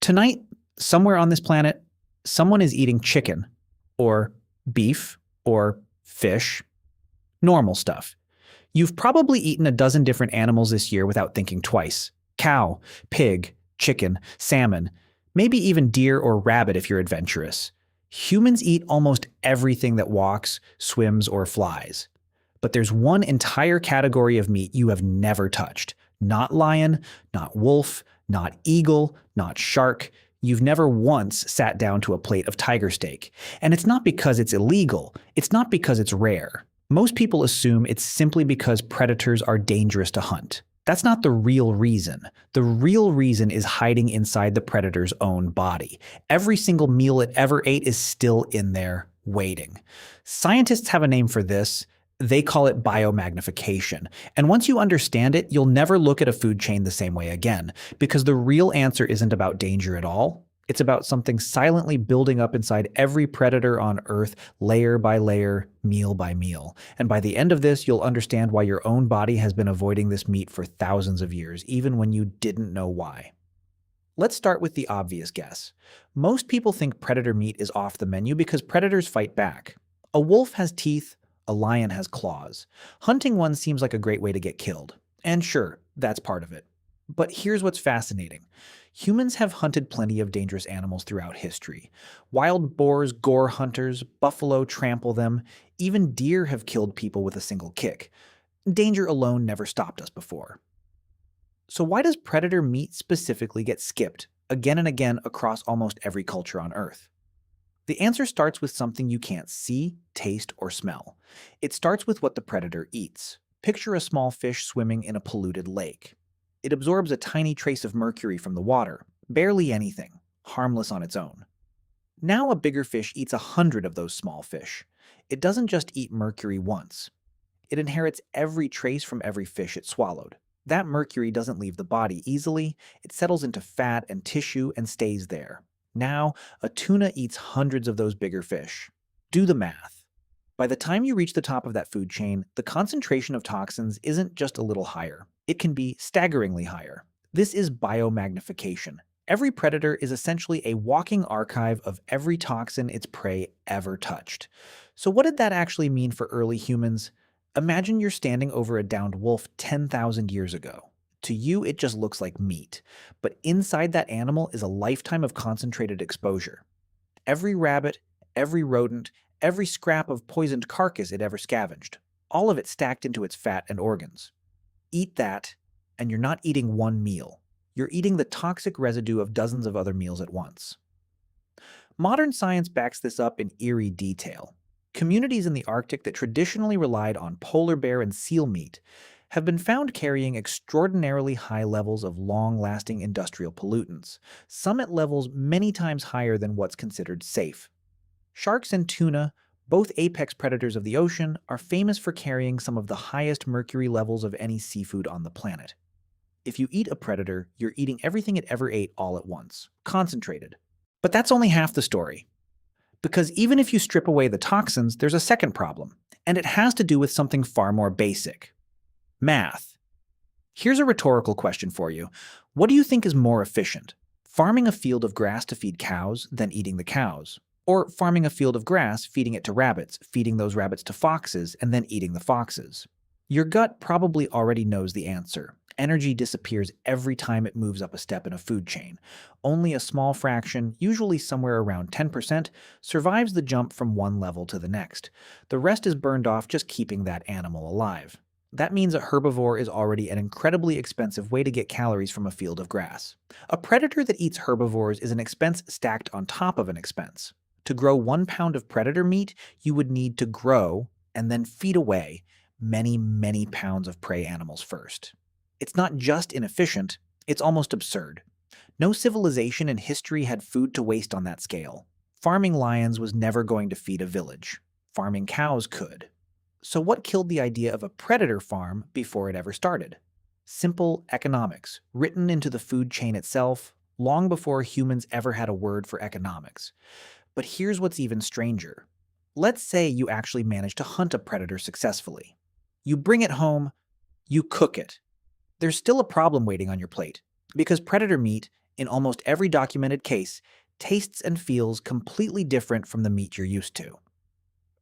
Tonight, somewhere on this planet, someone is eating chicken, or beef, or fish, normal stuff. You've probably eaten a dozen different animals this year without thinking twice. Cow, pig, chicken, salmon, maybe even deer or rabbit if you're adventurous. Humans eat almost everything that walks, swims, or flies. But there's one entire category of meat you have never touched. Not lion, not wolf, not eagle, not shark. You've never once sat down to a plate of tiger steak. And it's not because it's illegal. It's not because it's rare. Most people assume it's simply because predators are dangerous to hunt. That's not the real reason. The real reason is hiding inside the predator's own body. Every single meal it ever ate is still in there, waiting. Scientists have a name for this. They call it biomagnification. And once you understand it, you'll never look at a food chain the same way again, because the real answer isn't about danger at all. It's about something silently building up inside every predator on Earth, layer by layer, meal by meal. And by the end of this, you'll understand why your own body has been avoiding this meat for thousands of years, even when you didn't know why. Let's start with the obvious guess. Most people think predator meat is off the menu because predators fight back. A wolf has teeth, a lion has claws. Hunting one seems like a great way to get killed. And sure, that's part of it. But here's what's fascinating. Humans have hunted plenty of dangerous animals throughout history. Wild boars gore hunters, buffalo trample them, even deer have killed people with a single kick. Danger alone never stopped us before. So why does predator meat specifically get skipped again and again across almost every culture on Earth? The answer starts with something you can't see, taste, or smell. It starts with what the predator eats. Picture a small fish swimming in a polluted lake. It absorbs a tiny trace of mercury from the water, barely anything, harmless on its own. Now a bigger fish eats 100 of those small fish. It doesn't just eat mercury once. It inherits every trace from every fish it swallowed. That mercury doesn't leave the body easily. It settles into fat and tissue and stays there. Now, a tuna eats hundreds of those bigger fish. Do the math. By the time you reach the top of that food chain, the concentration of toxins isn't just a little higher. It can be staggeringly higher. This is biomagnification. Every predator is essentially a walking archive of every toxin its prey ever touched. So what did that actually mean for early humans? Imagine you're standing over a downed wolf 10,000 years ago. To you, it just looks like meat. But inside that animal is a lifetime of concentrated exposure. Every rabbit, every rodent, every scrap of poisoned carcass it ever scavenged. All of it stacked into its fat and organs. Eat that, and you're not eating one meal. You're eating the toxic residue of dozens of other meals at once. Modern science backs this up in eerie detail. Communities in the Arctic that traditionally relied on polar bear and seal meat have been found carrying extraordinarily high levels of long-lasting industrial pollutants, some at levels many times higher than what's considered safe. Sharks and tuna, both apex predators of the ocean, are famous for carrying some of the highest mercury levels of any seafood on the planet. If you eat a predator, you're eating everything it ever ate all at once, concentrated. But that's only half the story. Because even if you strip away the toxins, there's a second problem, and it has to do with something far more basic. Math. Here's a rhetorical question for you. What do you think is more efficient? Farming a field of grass to feed cows, then eating the cows? Or farming a field of grass, feeding it to rabbits, feeding those rabbits to foxes, and then eating the foxes? Your gut probably already knows the answer. Energy disappears every time it moves up a step in a food chain. Only a small fraction, usually somewhere around 10%, survives the jump from one level to the next. The rest is burned off just keeping that animal alive. That means a herbivore is already an incredibly expensive way to get calories from a field of grass. A predator that eats herbivores is an expense stacked on top of an expense. To grow 1 pound of predator meat, you would need to grow and then feed away many, many pounds of prey animals first. It's not just inefficient, it's almost absurd. No civilization in history had food to waste on that scale. Farming lions was never going to feed a village. Farming cows could. So what killed the idea of a predator farm before it ever started? Simple economics, written into the food chain itself, long before humans ever had a word for economics. But here's what's even stranger. Let's say you actually manage to hunt a predator successfully. You bring it home, you cook it. There's still a problem waiting on your plate, because predator meat, In almost every documented case, tastes and feels completely different from the meat you're used to.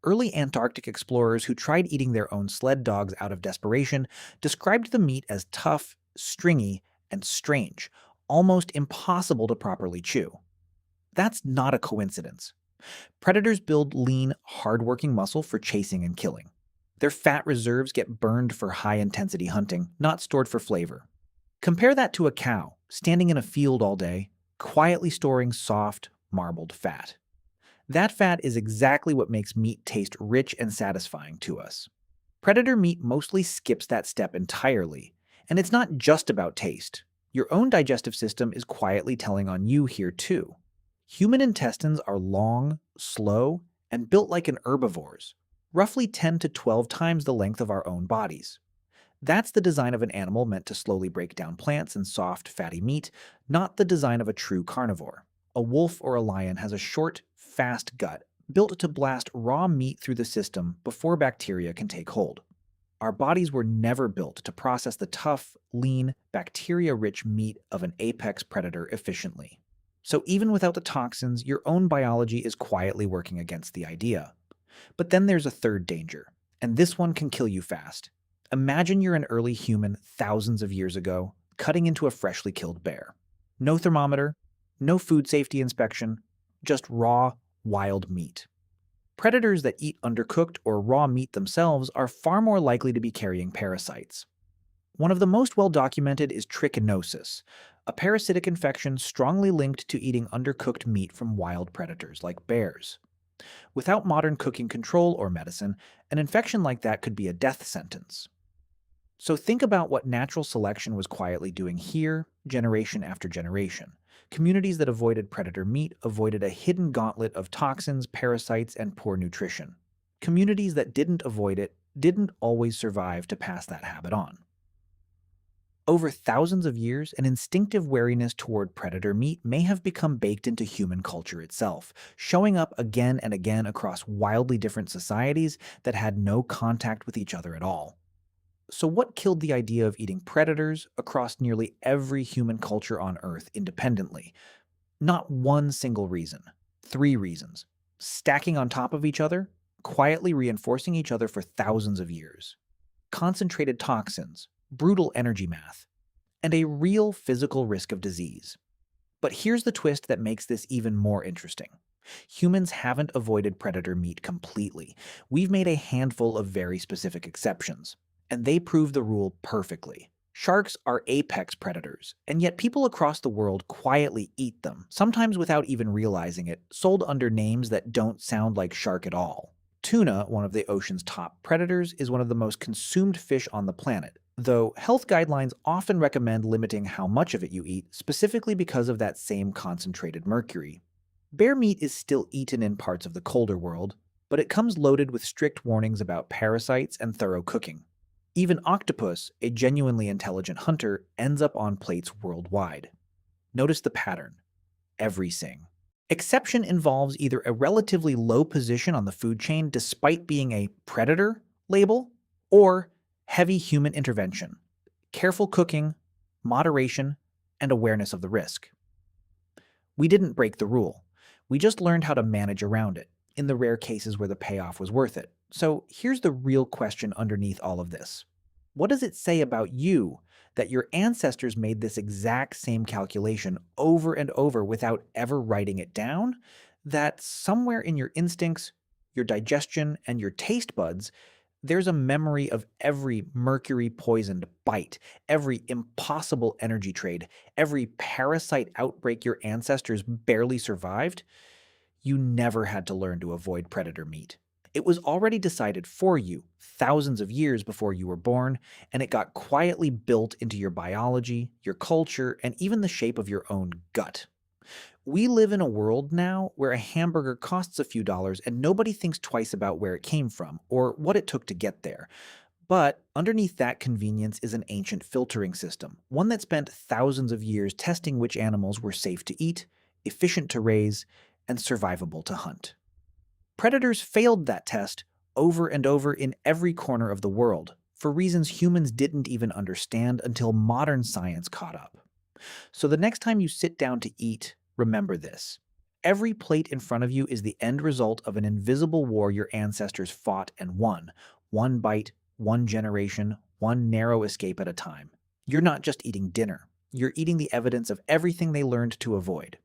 Early Antarctic explorers who tried eating their own sled dogs out of desperation described the meat as tough, stringy, and strange, almost impossible to properly chew. That's not a coincidence. Predators build lean, hard-working muscle for chasing and killing. Their fat reserves get burned for high-intensity hunting, not stored for flavor. Compare that to a cow standing in a field all day, quietly storing soft, marbled fat. That fat is exactly what makes meat taste rich and satisfying to us. Predator meat mostly skips that step entirely, and it's not just about taste. Your own digestive system is quietly telling on you here too. Human intestines are long, slow, and built like an herbivore's, roughly 10 to 12 times the length of our own bodies. That's the design of an animal meant to slowly break down plants and soft, fatty meat, not the design of a true carnivore. A wolf or a lion has a short, fast gut built to blast raw meat through the system before bacteria can take hold. Our bodies were never built to process the tough, lean, bacteria-rich meat of an apex predator efficiently. So even without the toxins, your own biology is quietly working against the idea. But then there's a third danger, and this one can kill you fast. Imagine you're an early human thousands of years ago, cutting into a freshly killed bear. No thermometer, no food safety inspection, just raw, wild meat. Predators that eat undercooked or raw meat themselves are far more likely to be carrying parasites. One of the most well-documented is trichinosis, a parasitic infection strongly linked to eating undercooked meat from wild predators like bears. Without modern cooking control or medicine, an infection like that could be a death sentence. So think about what natural selection was quietly doing here, generation after generation. Communities that avoided predator meat avoided a hidden gauntlet of toxins, parasites, and poor nutrition. Communities that didn't avoid it didn't always survive to pass that habit on. Over thousands of years, an instinctive wariness toward predator meat may have become baked into human culture itself, showing up again and again across wildly different societies that had no contact with each other at all. So what killed the idea of eating predators across nearly every human culture on Earth independently? Not one single reason. Three reasons. Stacking on top of each other, quietly reinforcing each other for thousands of years. Concentrated toxins, brutal energy math, and a real physical risk of disease. But here's the twist that makes this even more interesting. Humans haven't avoided predator meat completely. We've made a handful of very specific exceptions, and they prove the rule perfectly. Sharks are apex predators, and yet people across the world quietly eat them, sometimes without even realizing it, sold under names that don't sound like shark at all. Tuna, one of the ocean's top predators, is one of the most consumed fish on the planet, though health guidelines often recommend limiting how much of it you eat, specifically because of that same concentrated mercury. Bear meat is still eaten in parts of the colder world, but it comes loaded with strict warnings about parasites and thorough cooking. Even octopus, a genuinely intelligent hunter, ends up on plates worldwide. Notice the pattern. Everything. Exception involves either a relatively low position on the food chain despite being a predator label, or heavy human intervention, careful cooking, moderation, and awareness of the risk. We didn't break the rule. We just learned how to manage around it, in the rare cases where the payoff was worth it. So here's the real question underneath all of this. What does it say about you that your ancestors made this exact same calculation over and over without ever writing it down? That somewhere in your instincts, your digestion, and your taste buds, there's a memory of every mercury-poisoned bite, every impossible energy trade, every parasite outbreak your ancestors barely survived. You never had to learn to avoid predator meat. It was already decided for you thousands of years before you were born, and it got quietly built into your biology, your culture, and even the shape of your own gut. We live in a world now where a hamburger costs a few dollars and nobody thinks twice about where it came from or what it took to get there. But underneath that convenience is an ancient filtering system, one that spent thousands of years testing which animals were safe to eat, efficient to raise, and survivable to hunt. Predators failed that test over and over in every corner of the world, for reasons humans didn't even understand until modern science caught up. So the next time you sit down to eat, remember this. Every plate in front of you is the end result of an invisible war your ancestors fought and won. One bite, one generation, one narrow escape at a time. You're not just eating dinner. You're eating the evidence of everything they learned to avoid.